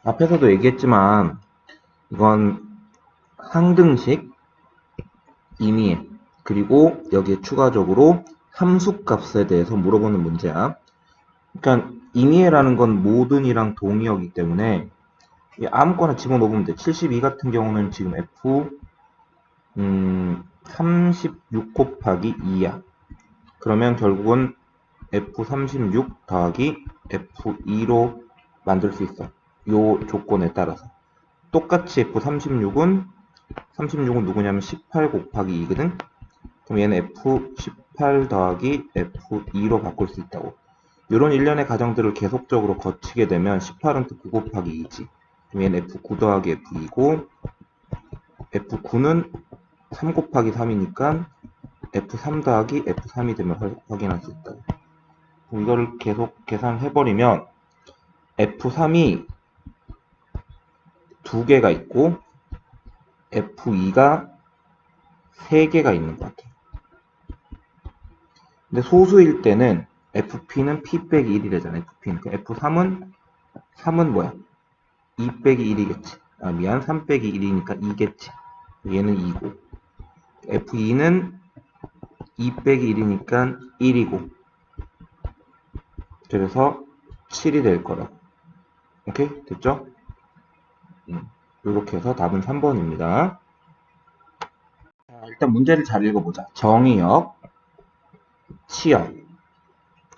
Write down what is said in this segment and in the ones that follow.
앞에서도 얘기했지만 이건 상등식 임의에 그리고 여기에 추가적으로 함수값에 대해서 물어보는 문제야. 그러니까 임의라는 건 모든이랑 동의어이기 때문에 아무거나 집어넣으면 돼. 72 같은 경우는 지금 F 36 곱하기 2야. 그러면 결국은 F36 더하기 F2로 만들 수 있어. 요 조건에 따라서. 똑같이 F36은 누구냐면 18 곱하기 2거든. 그럼 얘는 F18 더하기 F2로 바꿀 수 있다고. 이런 일련의 과정들을 계속적으로 거치게 되면 18은 또 9 곱하기 2지. 그럼 얘는 F9 더하기 F2고 F9는 3 곱하기 3이니까 F3 더하기 F3이 되면 확인할 수 있다고. 그럼 이거를 계속 계산해버리면 F3이 2개가 있고 F2가 3개가 있는 것 같아. 근데 소수일 때는 FP는 P 빼기 1이래잖아. FP는. F3은 뭐야? 2 빼기 1이겠지. 아, 미안. 3 빼기 1이니까 2겠지. 얘는 2고. F2는 2 빼기 1이니까 1이고. 그래서 7이 될 거라고. 오케이? 됐죠? 이렇게 해서 답은 3번입니다. 자, 일단 문제를 잘 읽어보자. 정의역, 치역,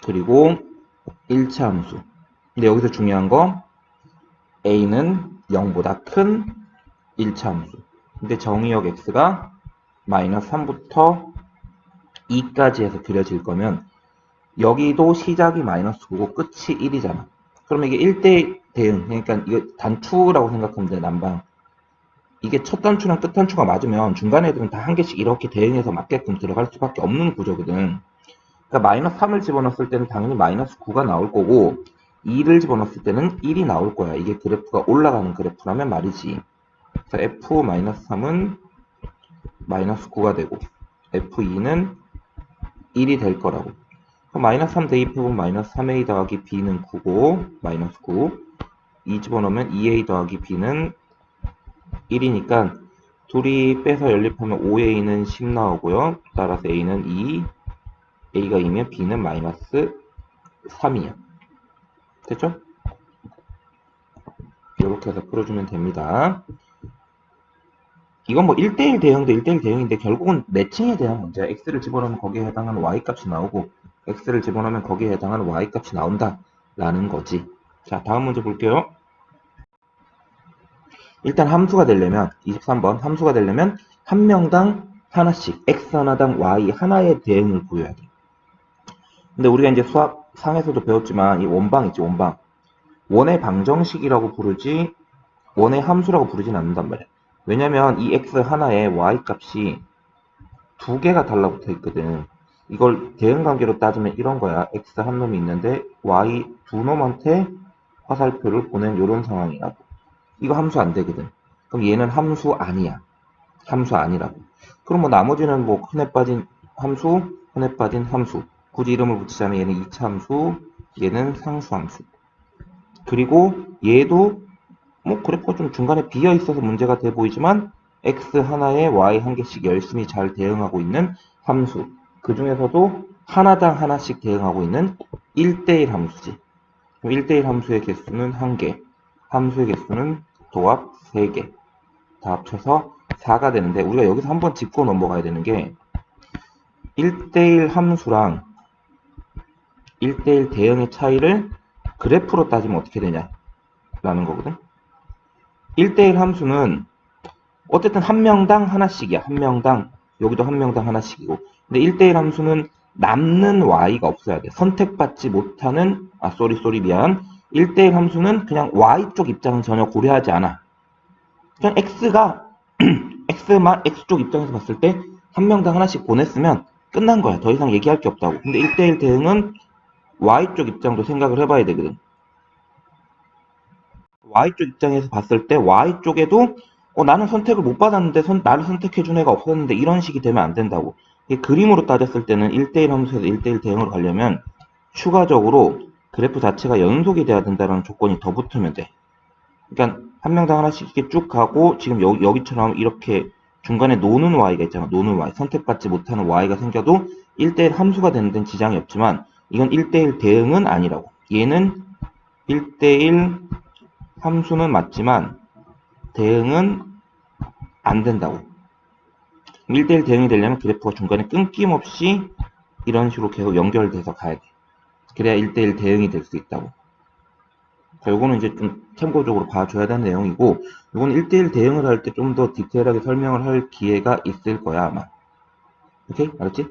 그리고 1차 함수. 근데 여기서 중요한 거 a는 0보다 큰 1차 함수. 근데 정의역 x가 마이너스 3부터 2까지 해서 그려질 거면 여기도 시작이 마이너스 9고 끝이 1이잖아. 그러면 이게 1대 대응. 그러니까 이거 단추라고 생각하면 돼, 난방. 이게 첫 단추랑 끝 단추가 맞으면 중간 애들은 다 한 개씩 이렇게 대응해서 맞게끔 들어갈 수밖에 없는 구조거든. 그러니까 마이너스 3을 집어넣었을 때는 당연히 마이너스 9가 나올 거고 2를 집어넣었을 때는 1이 나올 거야. 이게 그래프가 올라가는 그래프라면 말이지. 그래서 F-3은 마이너스 9가 되고 F2는 1이 될 거라고. 마이너스 3 대입해보면 마이너스 3a 더하기 b는 9고 마이너스 9. 2 집어넣으면 2a 더하기 b는 1이니까 둘이 빼서 연립하면 5a는 10 나오고요. 따라서 a는 2, a가 2면 b는 마이너스 3이야. 됐죠? 이렇게 해서 풀어주면 됩니다. 이건 뭐 1대1 대응도 1대1 대응인데 결국은 매칭에 대한 문제야. x를 집어넣으면 거기에 해당하는 y값이 나오고 x를 집어넣으면 거기에 해당하는 y값이 나온다 라는 거지. 자, 다음 문제 볼게요. 일단 함수가 되려면 23번 함수가 되려면 한 명당 하나씩 x 하나당 y 하나의 대응을 구해야 돼. 근데 우리가 이제 수학 상에서도 배웠지만 이 원방 있지, 원방. 원의 방정식이라고 부르지 원의 함수라고 부르진 않는단 말이야. 왜냐면 이 x 하나에 y 값이 두 개가 달라붙어 있거든. 이걸 대응 관계로 따지면 이런 거야. x 한 놈이 있는데 y 두 놈한테 화살표를 보낸 이런 상황이라고. 이거 함수 안 되거든. 그럼 얘는 함수 아니야. 함수 아니라고. 그럼 뭐 나머지는 뭐 흔해 빠진 함수, 흔해 빠진 함수. 굳이 이름을 붙이자면 얘는 2차 함수, 얘는 상수 함수. 그리고 얘도 뭐 그래프가 좀 중간에 비어 있어서 문제가 돼 보이지만 x 하나에 y 한 개씩 열심히 잘 대응하고 있는 함수. 그 중에서도 하나당 하나씩 대응하고 있는 1대1 함수지. 1대1 함수의 개수는 1개, 함수의 개수는 도합 3개. 다 합쳐서 4가 되는데 우리가 여기서 한번 짚고 넘어가야 되는 게 1대1 함수랑 1대1 대응의 차이를 그래프로 따지면 어떻게 되냐 라는 거거든. 1대1 함수는 어쨌든 한 명당 하나씩이야. 한 명당, 여기도 한 명당 하나씩이고. 근데 1대1 함수는 남는 y가 없어야 돼. 선택받지 못하는, 미안. 1대1 함수는 그냥 y 쪽 입장은 전혀 고려하지 않아. 그냥 x가, x쪽 입장에서 봤을 때 한 명당 하나씩 보냈으면 끝난 거야. 더 이상 얘기할 게 없다고. 근데 1대1 대응은 y쪽 입장도 생각을 해봐야 되거든. Y쪽 입장에서 봤을 때 Y쪽에도 나는 선택을 못 받았는데 나를 선택해준 애가 없었는데 이런 식이 되면 안 된다고. 이게 그림으로 따졌을 때는 1대1 함수에서 1대1 대응으로 가려면 추가적으로 그래프 자체가 연속이 돼야 된다는 조건이 더 붙으면 돼. 그러니까 한 명당 하나씩 이렇게 쭉 가고 지금 여기처럼 이렇게 중간에 노는 y가 있잖아. 노는 y. 선택받지 못하는 y가 생겨도 1대1 함수가 되는 데는 지장이 없지만 이건 1대1 대응은 아니라고. 얘는 1대1 함수는 맞지만 대응은 안 된다고. 1대1 대응이 되려면 그래프가 중간에 끊김없이 이런 식으로 계속 연결돼서 가야 돼. 그래야 1대1 대응이 될 수 있다고. 자, 요거는 이제 좀 참고적으로 봐줘야 되는 내용이고, 요건 1대1 대응을 할 때 좀 더 디테일하게 설명을 할 기회가 있을 거야, 아마. 오케이? 알았지?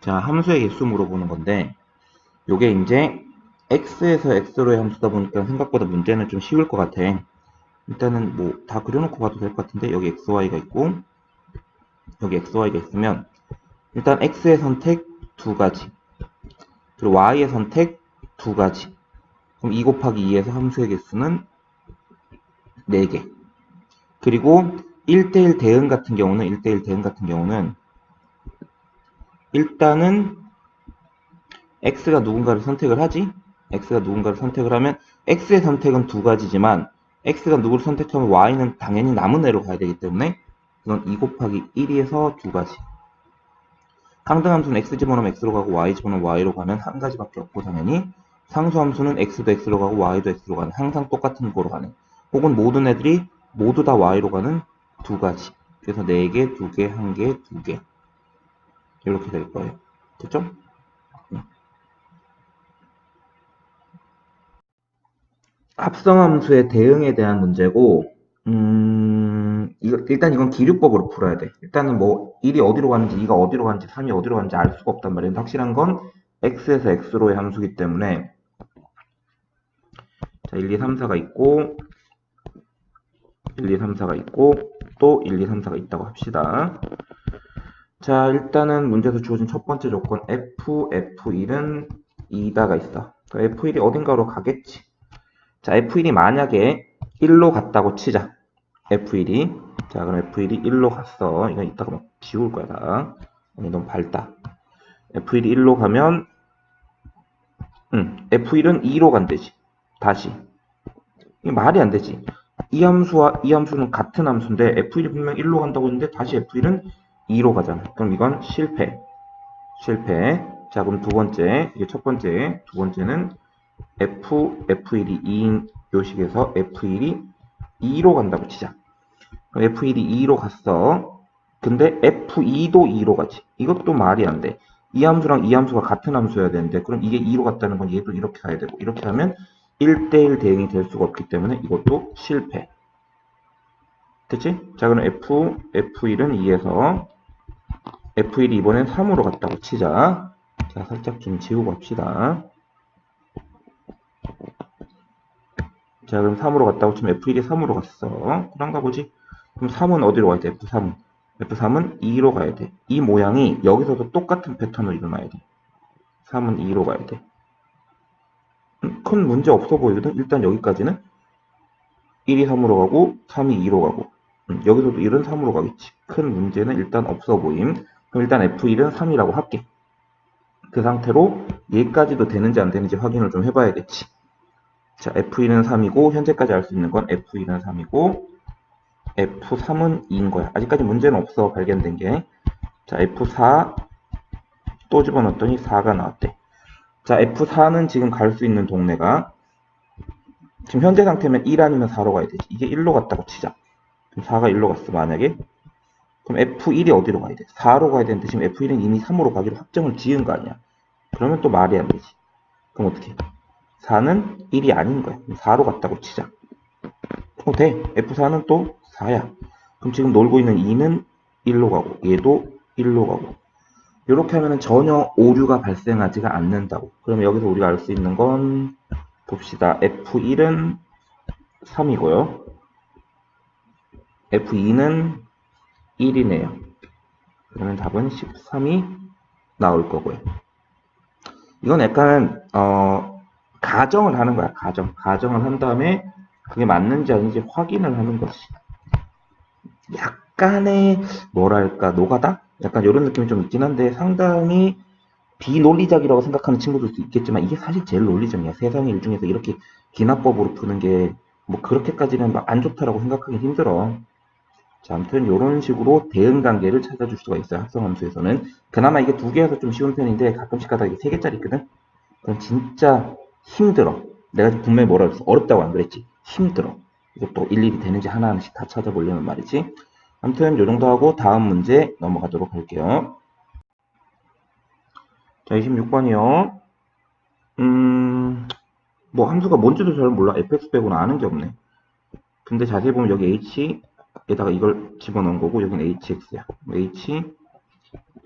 자, 함수의 개수 물어보는 건데, 요게 이제 x에서 x로의 함수다 보니까 생각보다 문제는 좀 쉬울 것 같아. 일단은 뭐 다 그려놓고 가도 될 것 같은데, 여기 xy가 있고, 여기 xy가 있으면, 일단 x의 선택 두 가지, 그리고 y의 선택 두 가지. 그럼 2 곱하기 2에서 함수의 개수는 4개. 그리고 1대1 대응 같은 경우는, 1대1 대응 같은 경우는, 일단은 x가 누군가를 선택을 하지? x가 누군가를 선택을 하면, x의 선택은 두 가지지만, x가 누구를 선택하면 y는 당연히 남은 애로 가야 되기 때문에, 이건 2 곱하기 1에서 두 가지. 상등함수는 x 집어넣으면 x로 가고 y 집어넣으면 y로 가면 한 가지밖에 없고 당연히 상수함수는 x도 x로 가고 y도 x로 가는 항상 똑같은 거로 가는 혹은 모든 애들이 모두 다 y로 가는 두 가지. 그래서 4개, 2개, 1개, 2개 이렇게 될 거예요. 됐죠? 합성함수의 대응에 대한 문제고 일단 이건 기류법으로 풀어야 돼. 일단은 뭐 1이 어디로 가는지 2가 어디로 가는지 3이 어디로 가는지 알 수가 없단 말이야. 확실한 건 x에서 x로의 함수기 때문에 자, 1, 2, 3, 4가 있고 1, 2, 3, 4가 있고 또 1, 2, 3, 4가 있다고 합시다. 자, 일단은 문제에서 주어진 첫 번째 조건 F1은 2다가 있어. 그러니까 F1이 어딘가로 가겠지. 자, F1이 만약에 1로 갔다고 치자. F1이 자, 그럼 F1이 1로 갔어. 이건 이따가 막 지울 거야, 다. 너무 밝다. F1이 1로 가면 F1은 2로 간대지. 다시. 이게 말이 안 되지. 이 함수와 이 함수는 같은 함수인데 F1이 분명 1로 간다고 했는데 다시 F1은 2로 가잖아. 그럼 이건 실패. 실패. 자, 그럼 두 번째, 이게 첫 번째, 두 번째는 F1이 2인 요식에서 F1이 2로 간다고 치자. 그럼 F1이 2로 갔어. 근데 F2도 2로 가지. 이것도 말이 안 돼. 이 함수랑 이 함수가 같은 함수여야 되는데 그럼 이게 2로 갔다는 건 얘도 이렇게 가야 되고 이렇게 하면 1대1 대응이 될 수가 없기 때문에 이것도 실패. 됐지? 자, 그럼 F1은 2에서 F1이 이번엔 3으로 갔다고 치자. 자, 살짝 좀 지우고 합시다. 자, 그럼 3으로 갔다고 치면 F1이 3으로 갔어. 그런가 보지? 그럼 3은 어디로 가야 돼? F3은. F3은 2로 가야 돼. 이 모양이 여기서도 똑같은 패턴으로 일어나야 돼. 3은 2로 가야 돼. 큰 문제 없어 보이거든? 일단 여기까지는 1이 3으로 가고 3이 2로 가고 여기서도 1은 3으로 가겠지. 큰 문제는 일단 없어 보임. 그럼 일단 F1은 3이라고 할게. 그 상태로 얘까지도 되는지 안 되는지 확인을 좀 해봐야겠지. 자, F1은 3이고 현재까지 알 수 있는 건 F1은 3이고 F3은 2인 거야. 아직까지 문제는 없어, 발견된 게. 자, F4 또 집어넣었더니 4가 나왔대. 자, F4는 지금 갈 수 있는 동네가 지금 현재 상태면 1 아니면 4로 가야 되지. 이게 1로 갔다고 치자. 그럼 4가 1로 갔어, 만약에. 그럼 F1이 어디로 가야 돼? 4로 가야 되는데 지금 F1은 이미 3으로 가기로 확정을 지은 거 아니야. 그러면 또 말이 안 되지. 그럼 어떻게? 4는 1이 아닌 거야. 4로 갔다고 치자. 돼. F4는 또 4야. 그럼 지금 놀고 있는 2는 1로 가고 얘도 1로 가고 이렇게 하면 전혀 오류가 발생하지가 않는다고. 그러면 여기서 우리가 알 수 있는 건 봅시다. F1은 3이고요. F2는 1이네요. 그러면 답은 13이 나올 거고요. 이건 약간 가정을 하는 거야. 가정을 한 다음에 그게 맞는지 아닌지 확인을 하는 것이. 약간의 뭐랄까 노가다? 약간 이런 느낌이 좀 있긴 한데 상당히 비논리적이라고 생각하는 친구들도 있겠지만 이게 사실 제일 논리적이야. 세상의 일 중에서 이렇게 기납법으로 푸는 게 뭐 그렇게까지는 막 안 좋다라고 생각하기 힘들어. 자, 아무튼 이런 식으로 대응 관계를 찾아줄 수가 있어요. 합성함수에서는. 그나마 이게 두 개여서 좀 쉬운 편인데 가끔씩 하다가 이게 세 개짜리 있거든? 그럼 진짜 힘들어. 내가 분명히 뭐라 그랬어. 어렵다고 안 그랬지. 힘들어. 이것도 일일이 되는지 하나하나씩 다 찾아보려면 말이지. 아무튼 요 정도 하고 다음 문제 넘어가도록 할게요. 자, 26번이요. 뭐 함수가 뭔지도 잘 몰라. fx 빼고는 아는 게 없네. 근데 자세히 보면 여기 h에다가 이걸 집어넣은 거고 여기는 hx야. h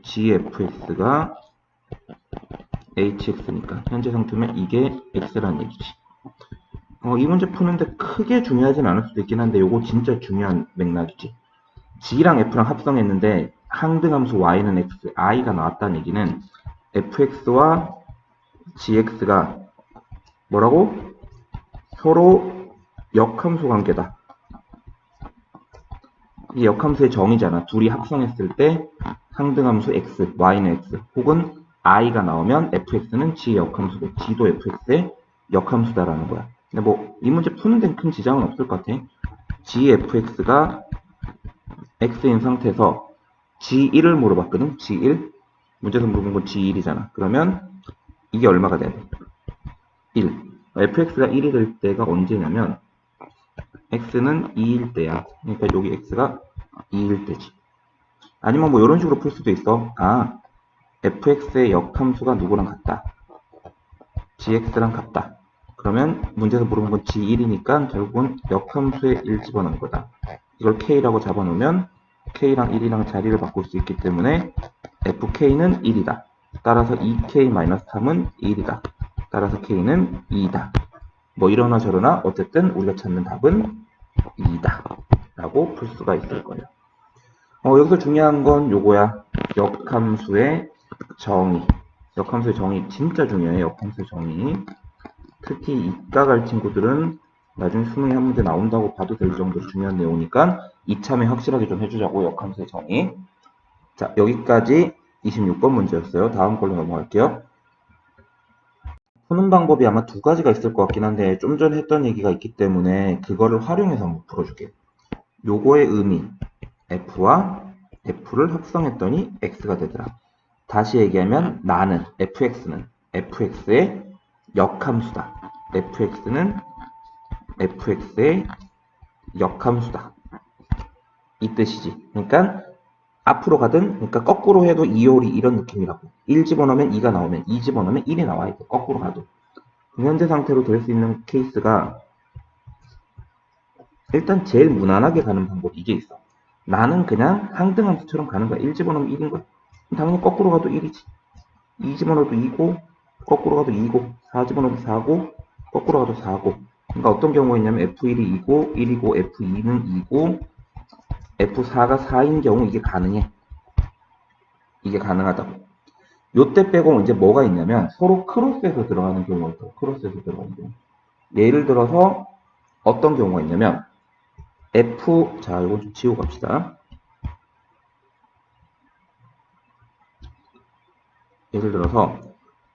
gfx가 hx니까 현재 상태면 이게 x라는 얘기지. 이 문제 푸는데 크게 중요하진 않을 수도 있긴 한데 요거 진짜 중요한 맥락이지. g랑 f랑 합성했는데 항등함수 y는 x, i가 나왔다는 얘기는 fx와 gx가 뭐라고? 서로 역함수 관계다. 이 역함수의 정의잖아. 둘이 합성했을 때 항등함수 x, y는 x 혹은 i가 나오면 fx는 g의 역함수고 g도 fx의 역함수다라는 거야. 근데 뭐 이 문제 푸는 데는 큰 지장은 없을 것 같아. gfx가 x인 상태에서 g1을 물어봤거든. g1 문제에서 물어본 건 g1이잖아. 그러면 이게 얼마가 돼야 돼? 1. fx가 1이 될 때가 언제냐면 x는 2일 때야. 그러니까 여기 x가 2일 때지. 아니면 뭐 이런 식으로 풀 수도 있어. 아, fx의 역함수가 누구랑 같다. gx랑 같다. 그러면 문제에서 물어본 건 g1이니까 결국은 역함수의 1 집어넣는 거다. 이걸 k라고 잡아놓으면 k랑 1이랑 자리를 바꿀 수 있기 때문에 fk는 1이다. 따라서 2k-3은 1이다. 따라서 k는 2다. 뭐 이러나 저러나 어쨌든 우리가 찾는 답은 2다. 라고 풀 수가 있을 거예요. 여기서 중요한 건 요거야. 역함수의 정의. 역함수의 정의 진짜 중요해. 역함수의 정의. 특히 이과 갈 친구들은 나중에 수능에 한 문제 나온다고 봐도 될 정도로 중요한 내용이니까 이참에 확실하게 좀 해주자고. 역함수의 정의. 자, 여기까지 26번 문제였어요. 다음 걸로 넘어갈게요. 푸는 방법이 아마 두 가지가 있을 것 같긴 한데 좀 전에 했던 얘기가 있기 때문에 그거를 활용해서 한번 풀어줄게요. 요거의 의미 f와 f를 합성했더니 x가 되더라. 다시 얘기하면 나는 fx는 fx의 역함수다. fx는 fx의 역함수다. 이 뜻이지. 그러니까 앞으로 가든 그러니까 거꾸로 해도 2홀이 이런 느낌이라고. 1 집어넣으면 2가 나오면 2 집어넣으면 1이 나와야 돼. 거꾸로 가도. 현재 상태로 될 수 있는 케이스가 일단 제일 무난하게 가는 방법이 이게 있어. 나는 그냥 항등함수처럼 가는 거야. 1 집어넣으면 1인 거야. 당연히 거꾸로 가도 1이지. 2 집어넣어도 2고 거꾸로 가도 2고 4 집어넣어도 4고 거꾸로 가도 4고. 그러니까 어떤 경우가 있냐면 F1이 2고 1이고 F2는 2고 F4가 4인 경우 이게 가능해. 이게 가능하다고. 요때 빼고 이제 뭐가 있냐면 서로 크로스해서 들어가는 경우가 있어. 크로스해서 들어가는 경우. 예를 들어서 어떤 경우가 있냐면 자 이거 좀 지우고 갑시다. 예를 들어서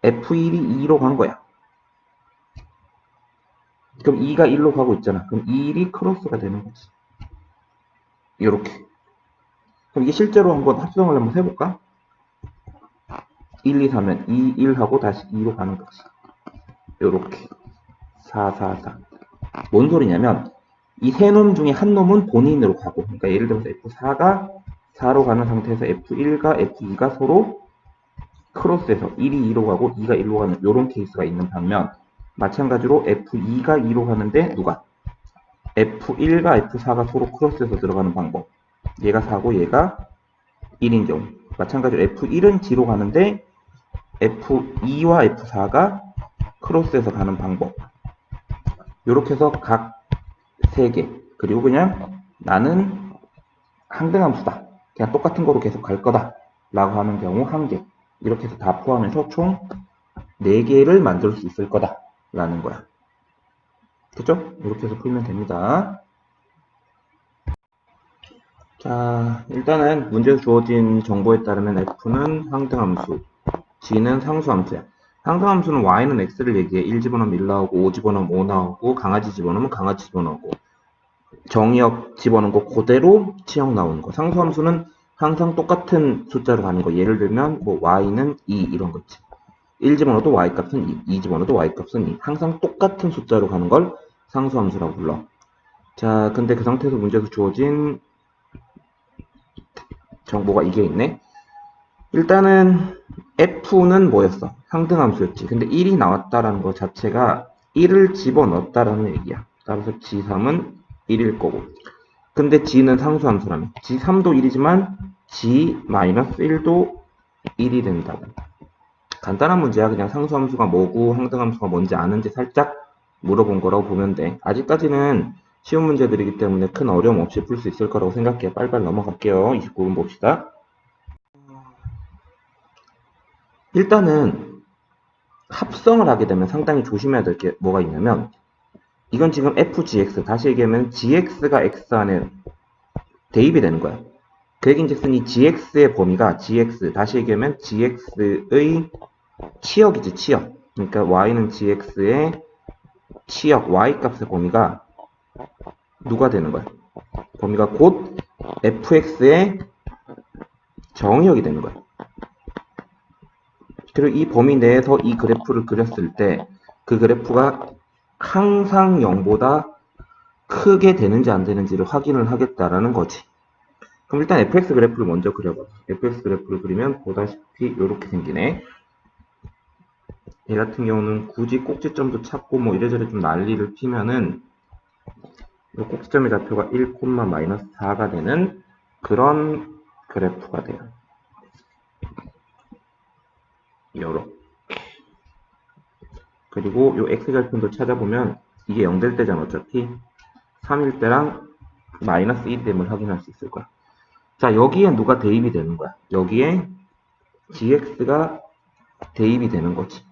F1이 2로 간 거야. 그럼 2가 1로 가고 있잖아. 그럼 1이 크로스가 되는 거지. 이렇게. 그럼 이게 실제로 한번 합성을 한번 해볼까? 1, 2, 3면 2, 1하고 다시 2로 가는 거지. 이렇게. 4, 4, 4. 뭔 소리냐면 이 세 놈 중에 한 놈은 본인으로 가고 그러니까 예를 들어서 F4가 4로 가는 상태에서 F1과 F2가 서로 크로스해서 1이 2로 가고 2가 1로 가는 이런 케이스가 있는 반면 마찬가지로 F2가 2로 가는데 누가? F1과 F4가 서로 크로스해서 들어가는 방법. 얘가 4고 얘가 1인 경우. 마찬가지로 F1은 G로 가는데 F2와 F4가 크로스해서 가는 방법. 이렇게 해서 각 3개. 그리고 그냥 나는 항등함수다. 그냥 똑같은 거로 계속 갈 거다. 라고 하는 경우 1개. 이렇게 해서 다 포함해서 총 4개를 만들 수 있을 거다. 라는 거야. 그쵸? 이렇게 해서 풀면 됩니다. 자, 일단은 문제에서 주어진 정보에 따르면 F는 항등함수, g는 상수함수야. 상수함수는 y는 x를 얘기해. 1 집어넣으면 1 나오고 5 집어넣으면 5 나오고 강아지 집어넣으면 강아지 집어넣고 정의역 집어넣은 거 그대로 치역 나오는 거. 상수함수는 항상 똑같은 숫자로 가는 거. 예를 들면 뭐 y는 2 이런 거 있지. 1 집어넣어도 y 값은 2, 2 집어넣어도 y 값은 2. 항상 똑같은 숫자로 가는 걸 상수함수라고 불러. 자, 근데 그 상태에서 문제에서 주어진 정보가 이게 있네. 일단은 f는 뭐였어? 상등함수였지. 근데 1이 나왔다라는 거 자체가 1을 집어넣었다라는 얘기야. 따라서 g3은 1일 거고. 근데 g는 상수함수라며. g3도 1이지만 g-1도 1이 된다고. 간단한 문제야. 그냥 상수함수가 뭐고 상등함수가 뭔지 아는지 살짝 물어본 거라고 보면 돼. 아직까지는 쉬운 문제들이기 때문에 큰 어려움 없이 풀 수 있을 거라고 생각해. 빨리빨리 넘어갈게요. 29분 봅시다. 일단은 합성을 하게 되면 상당히 조심해야 될 게 뭐가 있냐면 이건 지금 fgx, 다시 얘기하면 gx가 x 안에 대입이 되는 거야. 그 얘기인즉슨 이 gx의 범위가 gx, 다시 얘기하면 gx의 치역이지, 치역. 그러니까 y는 gx의 치역, y 값의 범위가 누가 되는 거야? 범위가 곧 fx의 정의역이 되는 거야. 그리고 이 범위 내에서 이 그래프를 그렸을 때 그 그래프가 항상 0보다 크게 되는지 안 되는지를 확인을 하겠다라는 거지. 그럼 일단 fx 그래프를 먼저 그려봐. fx 그래프를 그리면 보다시피 이렇게 생기네. 얘 같은 경우는 굳이 꼭지점도 찾고 뭐 이래저래 좀 난리를 피면은 이 꼭지점의 좌표가 1,-4가 되는 그런 그래프가 돼요. 요렇게. 그리고 요 x절편도 찾아보면 이게 0 될 때잖아 어차피. 3일 때랑 마이너스 1이 됨을 확인할 수 있을 거야. 자, 여기에 누가 대입이 되는 거야? 여기에 gx가 대입이 되는 거지.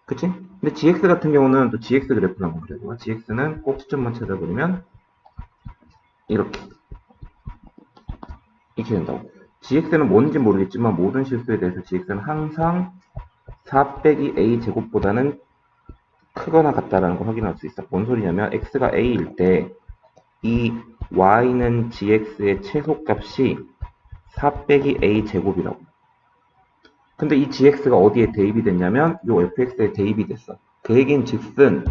그치? 근데 gx 같은 경우는 또 gx 그래프를 한번 그려봐. gx는 꼭지점만 찾아버리면 이렇게 된다고. gx는 뭔지 모르겠지만 모든 실수에 대해서 gx는 항상 4 빼기 a 제곱보다는 크거나 같다라는 걸 확인할 수 있어. 뭔 소리냐면 x가 a일 때 이 y는 gx의 최소값이 4 빼기 a 제곱이라고. 근데 이 gx가 어디에 대입이 됐냐면 요 fx에 대입이 됐어. 그 얘긴즉슨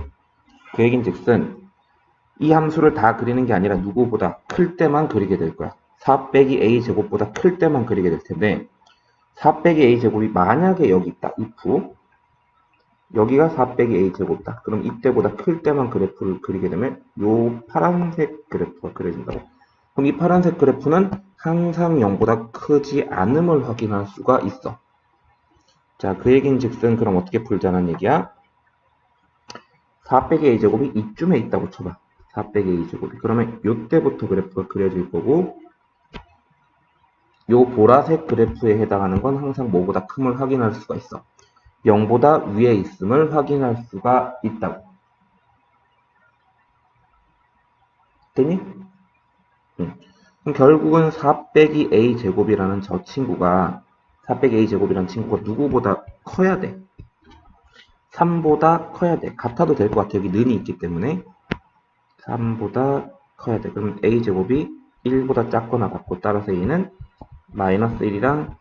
이 함수를 다 그리는 게 아니라 누구보다 클 때만 그리게 될 거야. 4 빼기 a 제곱보다 클 때만 그리게 될 텐데 4 빼기 a 제곱이 만약에 여기 있다. if 여기가 4 빼기 a 제곱이다. 그럼 이때보다 클 때만 그래프를 그리게 되면 요 파란색 그래프가 그려진다고. 그럼 이 파란색 그래프는 항상 0보다 크지 않음을 확인할 수가 있어. 자, 그 얘긴즉슨 그럼 어떻게 풀자는 얘기야? 4 빼기 a 제곱이 이쯤에 있다고 쳐봐. 4 빼기 a 제곱이. 그러면 요때부터 그래프가 그려질 거고 요 보라색 그래프에 해당하는 건 항상 뭐보다 큼을 확인할 수가 있어. 0보다 위에 있음을 확인할 수가 있다고. 됐니? 응. 그럼 결국은 4 빼기 a 제곱이라는 저 친구가 4 빼기 a 제곱이라는 친구가 누구보다 커야 돼. 3보다 커야 돼. 같아도 될 것 같아. 여기 는이 있기 때문에 3보다 커야 돼. 그럼 a 제곱이 1보다 작거나 같고 따라서 a는 마이너스 1이랑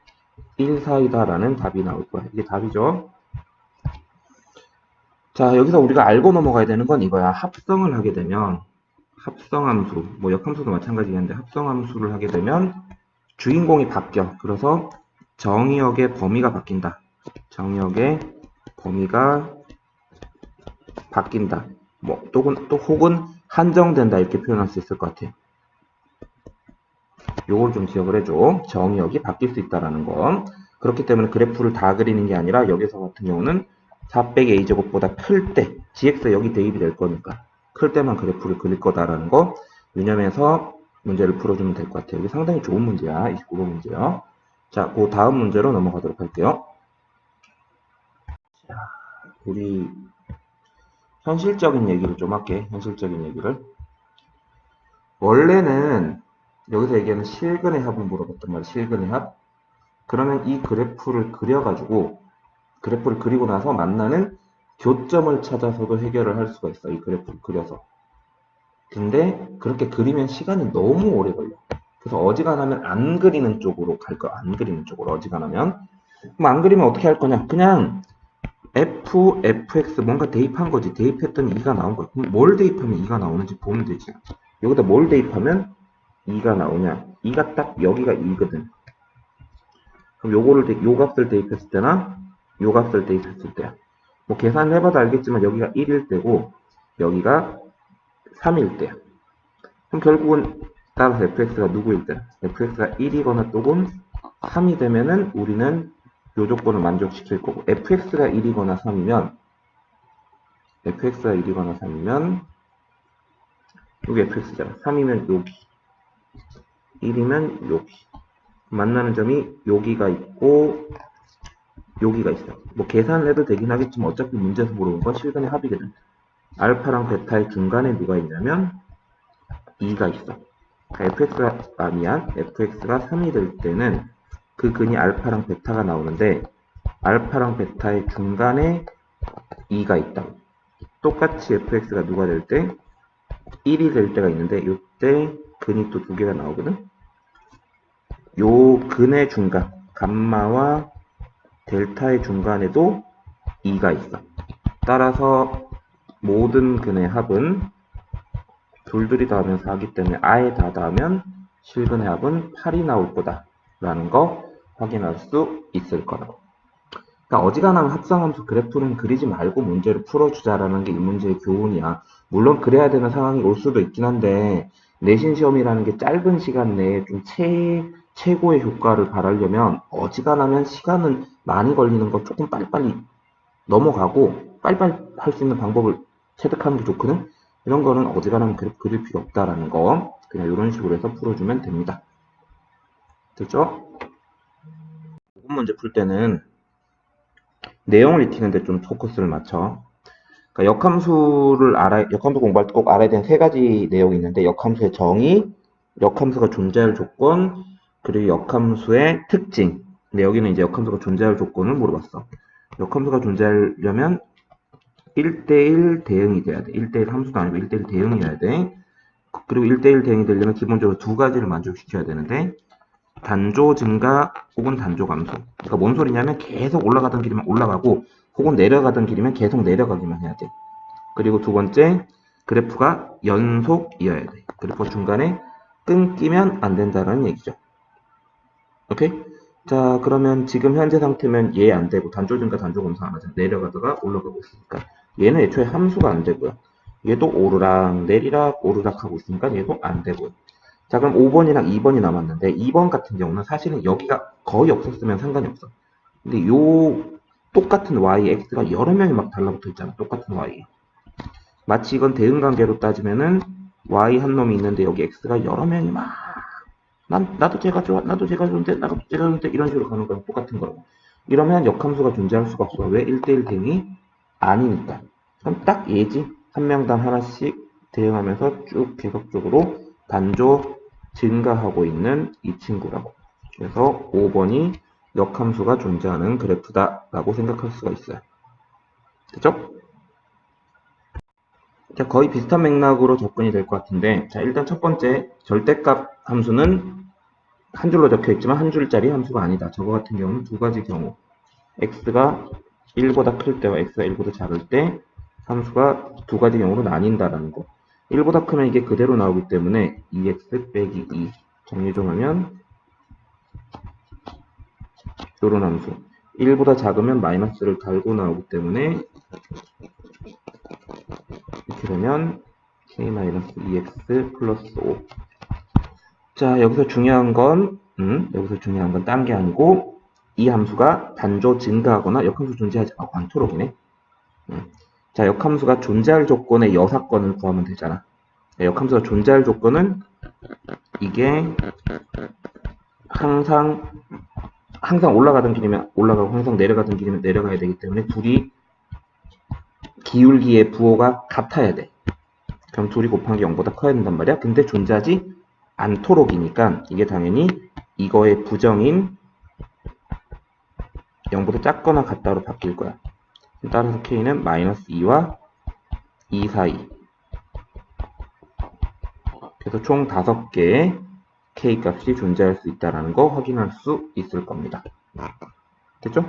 1 사이다라는 답이 나올 거야. 이게 답이죠. 자, 여기서 우리가 알고 넘어가야 되는 건 이거야. 합성을 하게 되면 합성함수, 뭐 역함수도 마찬가지겠는데 합성함수를 하게 되면 주인공이 바뀌어. 그래서 정의역의 범위가 바뀐다. 정의역의 범위가 바뀐다. 뭐 또 혹은 한정된다 이렇게 표현할 수 있을 것 같아요. 요걸 좀 기억을 해줘. 정의역이 바뀔 수 있다라는 거. 그렇기 때문에 그래프를 다 그리는 게 아니라 여기서 같은 경우는 4 빼기 a제곱보다 클 때 gx 여기 대입이 될 거니까 클 때만 그래프를 그릴 거다라는 거 유념해서 문제를 풀어주면 될 것 같아요. 이게 상당히 좋은 문제야. 29번 문제요. 자, 그 다음 문제로 넘어가도록 할게요. 자, 우리 현실적인 얘기를 좀 할게. 현실적인 얘기를. 원래는 여기서 얘기하는 실근의 합을 물어봤단 말이야. 실근의 합. 그러면 이 그래프를 그려가지고 그래프를 그리고 나서 만나는 교점을 찾아서도 해결을 할 수가 있어. 이 그래프를 그려서. 근데 그렇게 그리면 시간이 너무 오래 걸려. 그래서 어지간하면 안 그리는 쪽으로 갈 거야. 안 그리는 쪽으로 어지간하면. 그럼 안 그리면 어떻게 할 거냐? 그냥 fx 뭔가 대입한 거지. 대입했더니 2가 나온 거야. 그럼 뭘 대입하면 2가 나오는지 보면 되지. 여기다 뭘 대입하면 2가 나오냐? 2가 딱 여기가 2거든. 그럼 요 값을 대입했을 때나 요 값을 대입했을 때야. 뭐 계산을 해봐도 알겠지만 여기가 1일 때고 여기가 3일 때야. 그럼 결국은 따라서 fx가 누구일 때? fx가 1이거나 또는 3이 되면은 우리는 요 조건을 만족시킬 거고 fx가 1이거나 3이면 여기 fx잖아. 3이면 여기 1이면 여기 만나는 점이 여기가 있고 여기가 있어. 뭐 계산을 해도 되긴 하겠지만 어차피 문제에서 물어본 건 실근의 합이거든. 알파랑 베타의 중간에 누가 있냐면 2가 있어. fx가 3이 될 때는 그 근이 알파랑 베타가 나오는데 알파랑 베타의 중간에 2가 있다. 똑같이 fx가 누가 될 때 1이 될 때가 있는데 이때 근이 또 두 개가 나오거든. 요 근의 중간 감마와 델타의 중간에도 2가 있어. 따라서 모든 근의 합은 둘둘이 더하면 4기 때문에 아예 다 더하면 실근의 합은 8이 나올 거다 라는 거 확인할 수 있을 거라고. 그러니까 어지간하면 합성함수 그래프는 그리지 말고 문제를 풀어주자라는 게 이 문제의 교훈이야. 물론 그래야 되는 상황이 올 수도 있긴 한데 내신 시험이라는 게 짧은 시간 내에 좀 최고의 효과를 바라려면 어지간하면 시간은 많이 걸리는 거 조금 빨리빨리 넘어가고 빨리빨리 할 수 있는 방법을 체득하는 게 좋거든. 이런 거는 어지간하면 그래프 그릴 필요 없다라는 거 그냥 이런 식으로 해서 풀어주면 됩니다. 됐죠? 이번 문제 풀 때는 내용을 익히는데 좀 포커스를 맞춰. 그러니까 역함수 공부할 때 꼭 알아야 되는 세 가지 내용이 있는데 역함수의 정의, 역함수가 존재할 조건, 그리고 역함수의 특징. 근데 여기는 이제 역함수가 존재할 조건을 물어봤어. 역함수가 존재하려면 1대1 대응이 돼야 돼. 1대1 함수도 아니고 1대1 대응이어야 돼. 그리고 1대1 대응이 되려면 기본적으로 두 가지를 만족시켜야 되는데 단조 증가 혹은 단조 감소. 그러니까 뭔 소리냐면 계속 올라가던 길이면 올라가고 혹은 내려가던 길이면 계속 내려가기만 해야 돼. 그리고 두 번째, 그래프가 연속이어야 돼. 그래프 중간에 끊기면 안 된다는 얘기죠. 오케이? 자, 그러면 지금 현재 상태면 얘 안 되고 단조 증가 단조 감소 안 하잖아. 내려가다가 올라가고 있으니까. 얘는 애초에 함수가 안 되고요. 얘도 오르락 내리락 오르락 하고 있으니까 얘도 안 되고요. 자, 그럼 5번이랑 2번이 남았는데 2번 같은 경우는 사실은 여기가 거의 없었으면 상관이 없어. 근데 요 똑같은 y, x가 여러 명이 막 달라붙어 있잖아. 똑같은 y. 마치 이건 대응관계로 따지면은 y 한 놈이 있는데 여기 x가 여러 명이 막 나도 쟤가 좋아, 나도 쟤가 좋은데, 나도 쟤가 좋은데 이런 식으로 가는 거랑 똑같은 거라고. 이러면 역함수가 존재할 수가 없어. 왜? 1대1 대응이 아니니까. 그럼 딱 얘지. 한 명당 하나씩 대응하면서 쭉 계속적으로 단조 증가하고 있는 이 친구라고. 그래서 5번이 역함수가 존재하는 그래프다라고 생각할 수가 있어요. 됐죠? 자, 거의 비슷한 맥락으로 접근이 될 것 같은데, 자, 일단 첫 번째, 절대값 함수는 한 줄로 적혀 있지만 한 줄짜리 함수가 아니다. 저거 같은 경우는 두 가지 경우. x가 1보다 클 때와 x가 1보다 작을 때 함수가 두 가지 경우로 나뉜다라는 거. 1보다 크면 이게 그대로 나오기 때문에 2x 빼기 2 정리 좀 하면 요런 함수. 1보다 작으면 마이너스를 달고 나오기 때문에 이렇게 되면 k-2x 플러스 5. 자, 여기서 중요한 건 딴 게 아니고 이 함수가 단조 증가하거나 역함수 존재하지 않도록이네. 자, 역함수가 존재할 조건의 여사건을 구하면 되잖아. 역함수가 존재할 조건은 이게 항상 올라가던 길이면 올라가고 항상 내려가던 길이면 내려가야 되기 때문에 둘이 기울기의 부호가 같아야 돼. 그럼 둘이 곱한 게 0보다 커야 된단 말이야. 근데 존재하지 않도록이니까 이게 당연히 이거의 부정인 0보다 작거나 같다로 바뀔 거야. 따라서 k는 마이너스 2와 2 사이. 그래서 총 5개의 k 값이 존재할 수 있다는 거 확인할 수 있을 겁니다. 됐죠?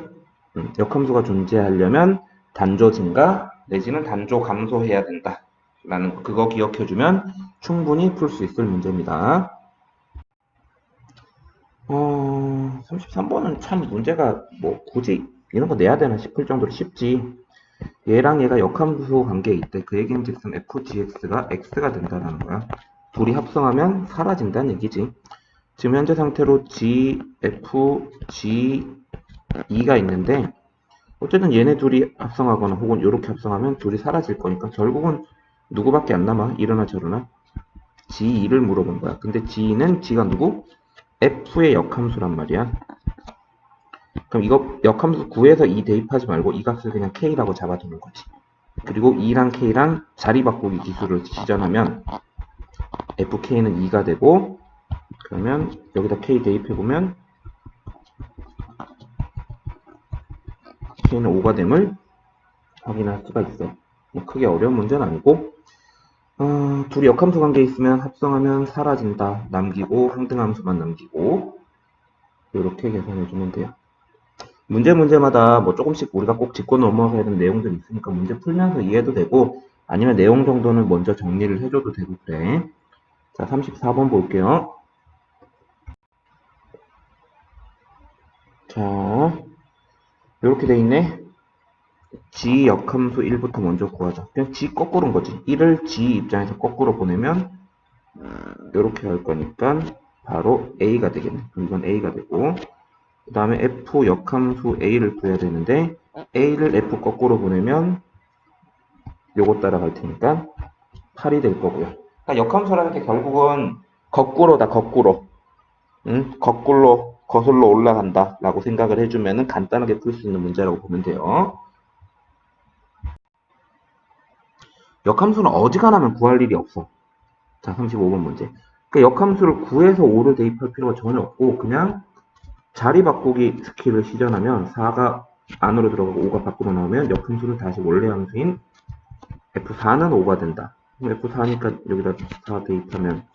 역함수가 존재하려면 단조 증가 내지는 단조 감소해야 된다. 라는 거, 그거 기억해주면 충분히 풀 수 있을 문제입니다. 33번은 참 문제가 뭐 굳이 이런 거 내야 되나 싶을 정도로 쉽지. 얘랑 얘가 역함수 관계에 있대. 그 얘기인즉슨 fgx가 x가 된다는 거야. 둘이 합성하면 사라진다는 얘기지. 지금 현재 상태로 g, f, g, e가 있는데 어쨌든 얘네 둘이 합성하거나 혹은 이렇게 합성하면 둘이 사라질 거니까 결국은 누구밖에 안 남아. 이러나 저러나 g2를 물어본 거야. 근데 g는 g가 누구? f의 역함수란 말이야. 그럼 이거 역함수 9에서 2 대입하지 말고 이 값을 그냥 k라고 잡아두는 거지. 그리고 2랑 k랑 자리 바꾸기 기술을 시전하면 fk는 2가 되고 그러면 여기다 k 대입해보면 k는 5가 됨을 확인할 수가 있어. 뭐 크게 어려운 문제는 아니고 둘이 역함수 관계에 있으면 합성하면 사라진다. 남기고 항등함수만 남기고 이렇게 계산해주면 돼요. 문제마다 뭐 조금씩 우리가 꼭 짚고 넘어가야 되는 내용들이 있으니까 문제 풀면서 이해도 되고 아니면 내용 정도는 먼저 정리를 해줘도 되고 그래. 자, 34번 볼게요. 자, 이렇게 돼 있네. g 역함수 1부터 먼저 구하자. 그냥 g 거꾸로인 거지. 1을 g 입장에서 거꾸로 보내면 이렇게 할 거니까 바로 a가 되겠네. 그럼 이건 a가 되고 그 다음에 f 역함수 a를 구해야 되는데 a를 f 거꾸로 보내면 요거 따라갈 테니까 8이 될 거고요. 그러니까 역함수라는 게 결국은 거꾸로다. 거꾸로. 거꾸로 거슬러 올라간다 라고 생각을 해주면 간단하게 풀 수 있는 문제라고 보면 돼요. 역함수는 어지간하면 구할 일이 없어. 자, 35번 문제. 그러니까 역함수를 9에서 5를 대입할 필요가 전혀 없고 그냥 자리 바꾸기 스킬을 시전하면 4가 안으로 들어가고 5가 밖으로 나오면 역함수를 다시 원래 함수인 F4는 5가 된다. 그럼 F4니까 여기다 4 대입하면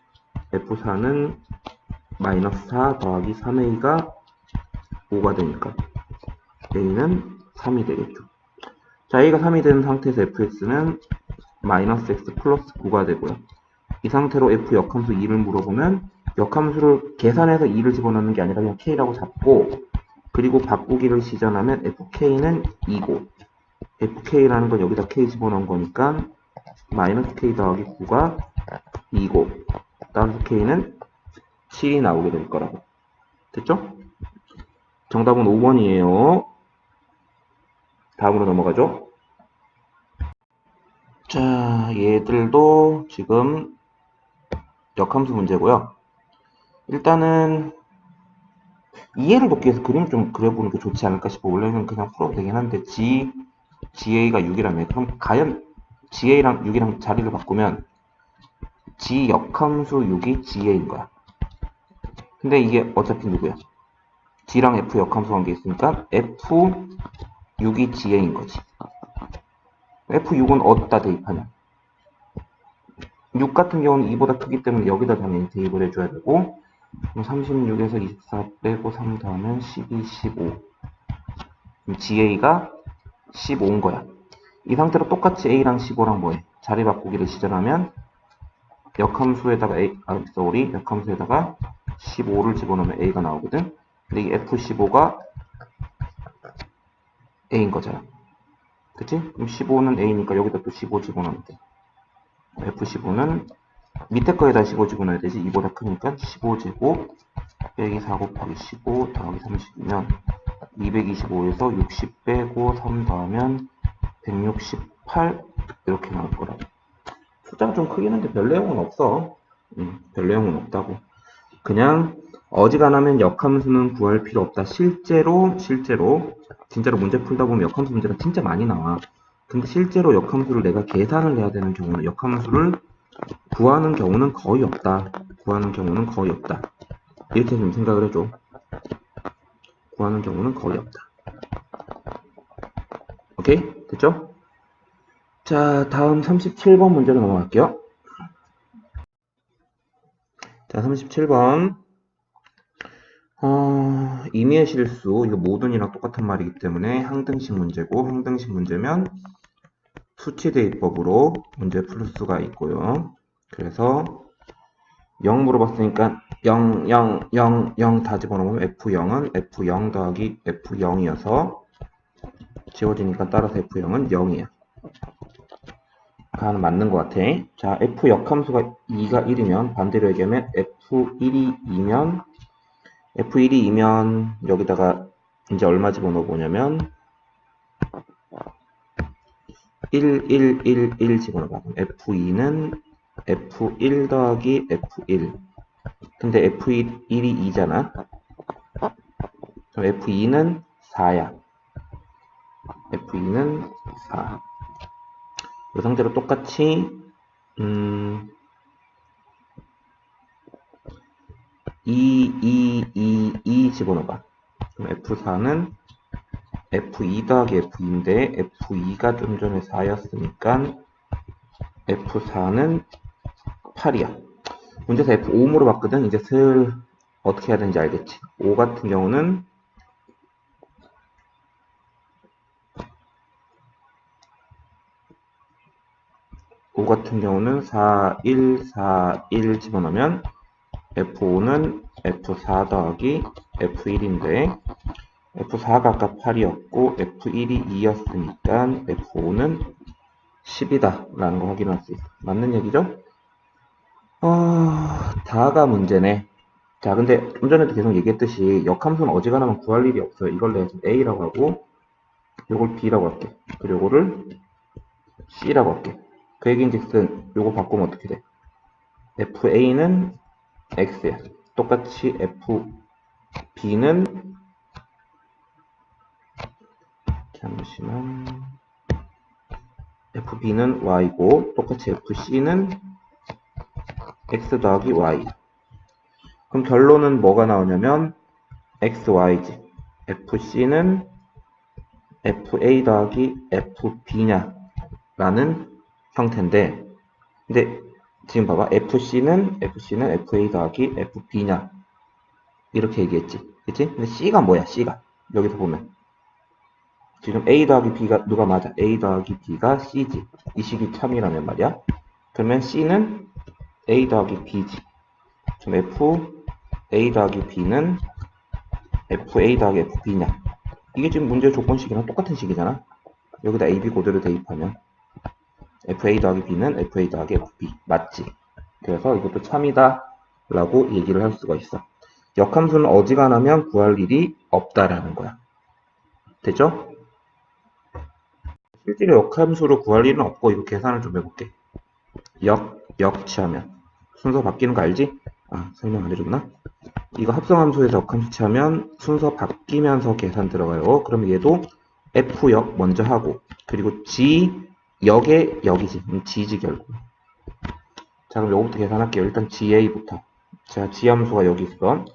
F4는 마이너스 4 더하기 3A가 5가 되니까 A는 3이 되겠죠. 자, A가 3이 되는 상태에서 fx는 마이너스 x 플러스 9가 되고요. 이 상태로 f 역함수 2를 물어보면 역함수를 계산해서 2를 집어넣는 게 아니라 그냥 k라고 잡고 그리고 바꾸기를 시전하면 fk는 2고 fk라는 건 여기다 k 집어넣은 거니까 마이너스 k 더하기 9가 2고 따라서 k는 7이 나오게 될 거라고. 됐죠? 정답은 5번이에요. 다음으로 넘어가죠. 자, 얘들도 지금 역함수 문제고요. 일단은 이해를 돕기 위해서 그림을 좀 그려보는 게 좋지 않을까 싶어. 원래는 그냥 풀어도 되긴 한데 GA가 6이라며. 그럼 과연 GA랑 6이랑 자리를 바꾸면 G 역함수 6이 GA인 거야. 근데 이게 어차피 누구야? G랑 F 역함수 관계 있으니까 F6이 GA인 거지. F6은 어디다 대입하냐? 6 같은 경우는 2보다 크기 때문에 여기다 당연히 대입을 해줘야 되고 36에서 24 빼고 3 더하면 12, 15 그럼 GA가 15인 거야. 이 상태로 똑같이 A랑 15랑 뭐해? 자리 바꾸기를 시전하면 역함수에다가 역함수에다가 15를 집어넣으면 A가 나오거든. 근데 이 F15가 A인 거잖아. 그치? 그럼 15는 A니까 여기다 또 15 집어넣으면 돼. F15는 밑에 거에다 15 집어넣어야 되지. 2보다 크니까 15제곱 빼기 4 곱하기 15 더하기 30이면 225에서 60 빼고 3 더하면 168 이렇게 나올 거라고. 숫자가 좀 크긴 한데 별 내용은 없어. 별 내용은 없다고. 그냥 어지간하면 역함수는 구할 필요 없다. 실제로 진짜로 문제 풀다 보면 역함수 문제가 진짜 많이 나와. 근데 실제로 역함수를 내가 계산을 해야 되는 경우는 역함수를 구하는 경우는 거의 없다. 이렇게 좀 생각을 해줘. 구하는 경우는 거의 없다. 오케이? 됐죠? 자, 다음 37번 문제로 넘어갈게요. 자, 37번. 임의의 실수, 이거 모든이랑 똑같은 말이기 때문에 항등식 문제고, 항등식 문제면 수치대입법으로 문제 풀 수가 있고요. 그래서 0 물어봤으니까 0, 0, 0, 0 다 집어넣으면 F0은 F0 더하기 F0이어서 지워지니까 따라서 F0은 0이에요. 하나 맞는 것 같아. 자, F 역함수가 2가 1이면 반대로 얘기하면 F1이 2면 F1이 2면 여기다가 이제 얼마 집어넣어보냐면 1, 1, 1, 1 집어넣어봐. F2는 F1 더하기 F1. 근데 F1이 2잖아. 그럼 F2는 4야. F2는 4. 이 상태로 똑같이 2 집어넣어봐. 그럼 F4는 F2 더하기 F2인데 F2가 좀 전에 4였으니까 F4는 8이야. 문제에서 F5 물어봤거든. 이제 슬 어떻게 해야 되는지 알겠지. 5 같은 경우는 4, 1, 4, 1 집어넣으면 F5는 F4 더하기 F1인데 F4가 아까 8이었고 F1이 2였으니까 F5는 10이다 라는 거 확인할 수 있어. 맞는 얘기죠? 다가 문제네. 자, 근데 좀 전에도 계속 얘기했듯이 역함수는 어지간하면 구할 일이 없어요. 이걸 내가 지금 A라고 하고 요걸 B라고 할게. 그리고 요거를 C라고 할게. 그 얘기인즉슨 요거 바꾸면 어떻게 돼? FA는 X야. 똑같이 FB는 FB는 Y고 똑같이 FC는 X 더하기 Y. 그럼 결론은 뭐가 나오냐면 XY지. FC는 FA 더하기 FB냐 라는 형태인데, 근데 지금 봐봐. FC는 FA 더하기 FB냐 이렇게 얘기했지. 그치? 근데 C가 뭐야? C가 여기서 보면 지금 A 더하기 B가 누가 맞아? A 더하기 B가 C지. 이 식이 참이라면 말이야. 그러면 C는 A 더하기 B지. 그럼 FA 더하기 B는 FA 더하기 FB냐. 이게 지금 문제 조건식이랑 똑같은 식이잖아. 여기다 AB 그대로 대입하면 FA 더하기 B는 FA 더하기 FB. 맞지? 그래서 이것도 참이다 라고 얘기를 할 수가 있어. 역함수는 어지간하면 구할 일이 없다라는 거야. 됐죠? 실제로 역함수로 구할 일은 없고 이거 계산을 좀 해볼게. 역치하면 순서 바뀌는 거 알지? 설명 안 해줬나? 이거 합성함수에서 역함수 치하면 순서 바뀌면서 계산 들어가요. 그럼 얘도 F역 먼저 하고 그리고 G역의 역이지. G지 결국. 자, 그럼 요거부터 계산할게요. 일단 GA부터. 자, G함수가 여기 있어.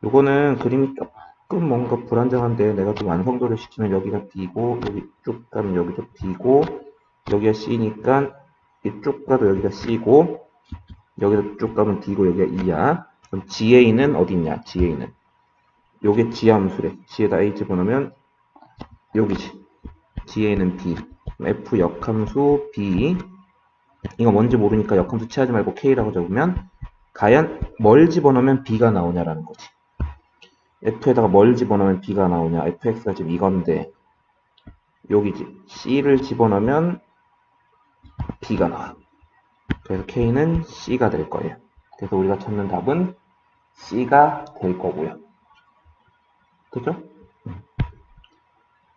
요거는 그림이 조금 뭔가 불안정한데 내가 좀 완성도를 시키면 여기가 B고 여기 쭉 가면 여기도 B고 여기가 C니까 이쪽 가도 여기가 C고 여기도 쭉 가면 D고 여기가 E야. 그럼 GA는 어디 있냐? GA는 요게 G함수래. G에다 A 집어넣으면 여기지. GA는 B. F 역함수 B. 이거 뭔지 모르니까 역함수 취하지 말고 K라고 적으면 과연 뭘 집어넣으면 B가 나오냐라는 거지. F에다가 뭘 집어넣으면 B가 나오냐. fx가 지금 이건데 여기지. C를 집어넣으면 B가 나와. 그래서 K는 C가 될 거예요. 그래서 우리가 찾는 답은 C가 될 거고요. 됐죠?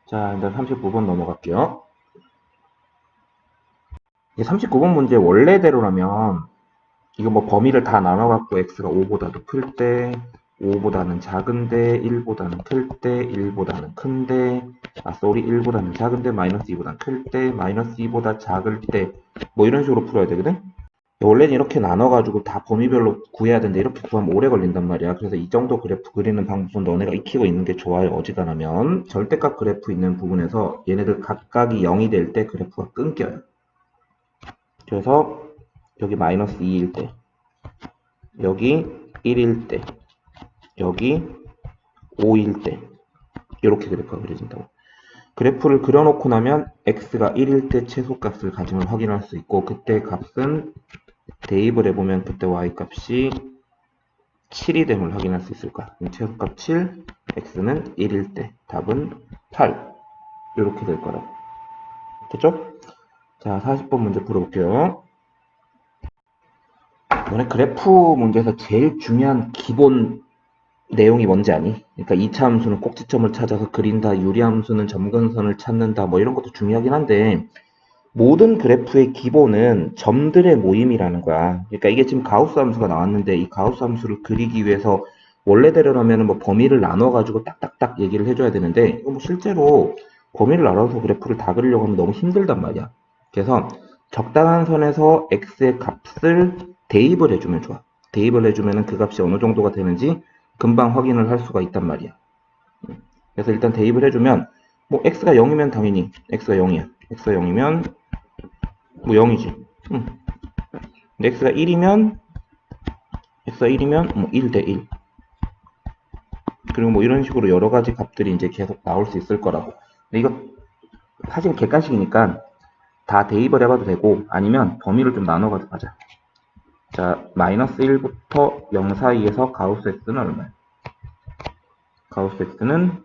자, 일단 39번 넘어갈게요. 39번 문제 원래대로라면 이거 뭐 범위를 다 나눠갖고 x가 5보다도 클 때, 5보다는 작은데, 1보다는 클 때, 1보다는 큰데, 1보다는 작은데, 마이너스 2보다는 클 때, 마이너스 2보다 작을 때, 뭐 이런 식으로 풀어야 되거든? 원래는 이렇게 나눠가지고 다 범위별로 구해야 되는데 이렇게 구하면 오래 걸린단 말이야. 그래서 이 정도 그래프 그리는 방법은 너네가 익히고 있는 게 좋아요. 어지간하면 절대값 그래프 있는 부분에서 얘네들 각각이 0이 될 때 그래프가 끊겨요. 그래서 여기 마이너스 2일 때, 여기 1일 때, 여기 5일 때 이렇게 그래프가 그려진다고. 그래프를 그려놓고 나면 x가 1일 때 최소값을 가짐을 확인할 수 있고, 그때 값은 대입을 해보면 그때 y값이 7이 됨을 확인할 수 있을 거야. 최소값 7, x는 1일 때, 답은 8 이렇게 될 거라고. 됐죠? 자, 40번 문제 풀어볼게요. 너네 그래프 문제에서 제일 중요한 기본 내용이 뭔지 아니? 그러니까 2차 함수는 꼭지점을 찾아서 그린다, 유리함수는 점근선을 찾는다, 뭐 이런 것도 중요하긴 한데, 모든 그래프의 기본은 점들의 모임이라는 거야. 그러니까 이게 지금 가우스 함수가 나왔는데 이 가우스 함수를 그리기 위해서 원래대로라면 뭐 범위를 나눠가지고 딱딱딱 얘기를 해줘야 되는데 이거 뭐 실제로 범위를 나눠서 그래프를 다 그리려고 하면 너무 힘들단 말이야. 그래서 적당한 선에서 x의 값을 대입을 해주면 좋아. 대입을 해주면 그 값이 어느 정도가 되는지 금방 확인을 할 수가 있단 말이야. 그래서 일단 대입을 해주면 뭐 x가 0이면 당연히 x가 0이야. x가 0이면 뭐 0이지. 근데 x가 1이면 뭐 1 대 1. 그리고 뭐 이런 식으로 여러 가지 값들이 이제 계속 나올 수 있을 거라고. 근데 이거 사실 객관식이니까 다 대입을 해봐도 되고 아니면 범위를 좀 나눠가지고 하자. 자, 마이너스 1부터 0 사이에서 가우스 x는 얼마야? 가우스 x는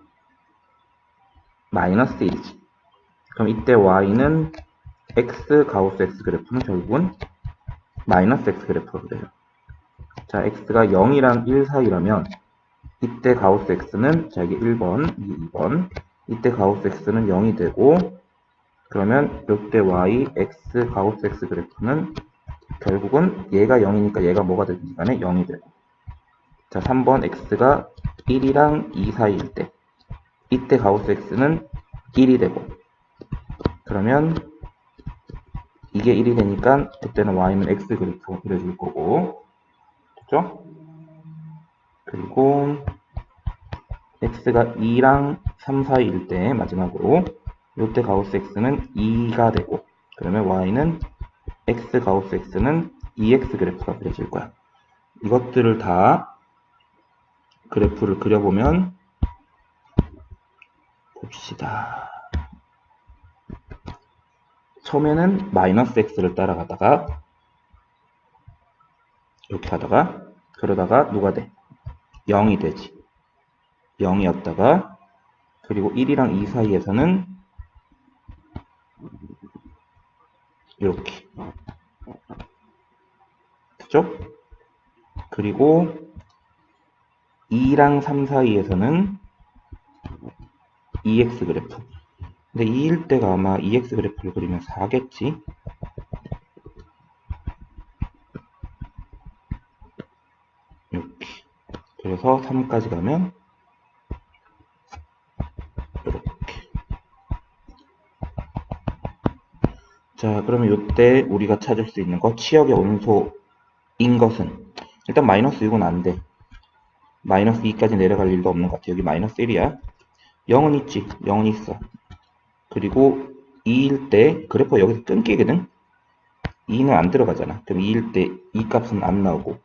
마이너스 1이지. 그럼 이때 y는 x 가우스 x 그래프는 결국은 마이너스 x 그래프가 그래요. 자, x가 0이랑 1 사이라면 이때 가우스 x는 자 이게 1번, 이게 2번. 이때 가우스 x는 0이 되고 그러면 이때 y x 가우스 x 그래프는 결국은 얘가 0이니까 얘가 뭐가 되든지 간에 0이 되고 자 3번 x가 1이랑 2 사이일 때 이때 가우스 x는 1이 되고 그러면 이게 1이 되니까 그때는 y는 x 그래프가 그려질 거고 됐죠? 그리고 x가 2랑 3 사이일 때 마지막으로 이때 가우스 x는 2가 되고 그러면 y는 x 가우스 x는 2x 그래프가 그려질 거야. 이것들을 다 그래프를 그려보면 봅시다. 처음에는 마이너스 x를 따라가다가 이렇게 하다가 그러다가 누가 돼? 0이 되지. 0이었다가 그리고 1이랑 2 사이에서는 이렇게 그죠? 그리고 2랑 3 사이에서는 2x 그래프. 근데 2일 때가 아마 2x 그래프를 그리면 4겠지? 이렇게. 그래서 3까지 가면 이렇게. 자, 그러면 이때 우리가 찾을 수 있는 거 치역의 온소인 것은 일단 마이너스 6은 안 돼. 마이너스 2까지 내려갈 일도 없는 것 같아. 여기 마이너스 1이야. 0은 있지. 0은 있어. 그리고 2일 때 그래프가 여기서 끊기거든. 2는 안 들어가잖아. 그럼 2일 때 2 값은 안 나오고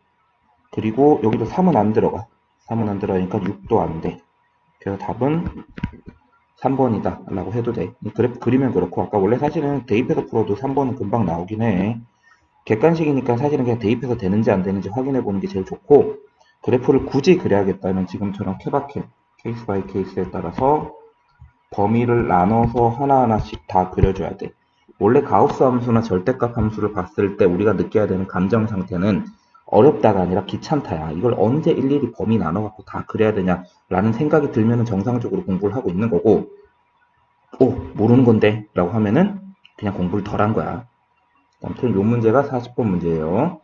그리고 여기도 3은 안 들어가. 3은 안 들어가니까 6도 안 돼. 그래서 답은 3번이다 라고 해도 돼. 그래프 그리면 그렇고 아까 원래 사실은 대입해서 풀어도 3번은 금방 나오긴 해. 객관식이니까 사실은 그냥 대입해서 되는지 안 되는지 확인해 보는 게 제일 좋고 그래프를 굳이 그려야겠다면 지금처럼 케바케 케이스 바이 케이스에 따라서 범위를 나눠서 하나하나씩 다 그려줘야 돼. 원래 가우스 함수나 절대값 함수를 봤을 때 우리가 느껴야 되는 감정 상태는 어렵다가 아니라 귀찮다야. 이걸 언제 일일이 범위 나눠갖고 다 그려야 되냐라는 생각이 들면 정상적으로 공부를 하고 있는 거고 오 모르는 건데 라고 하면은 그냥 공부를 덜 한 거야. 아무튼 이 문제가 40번 문제예요.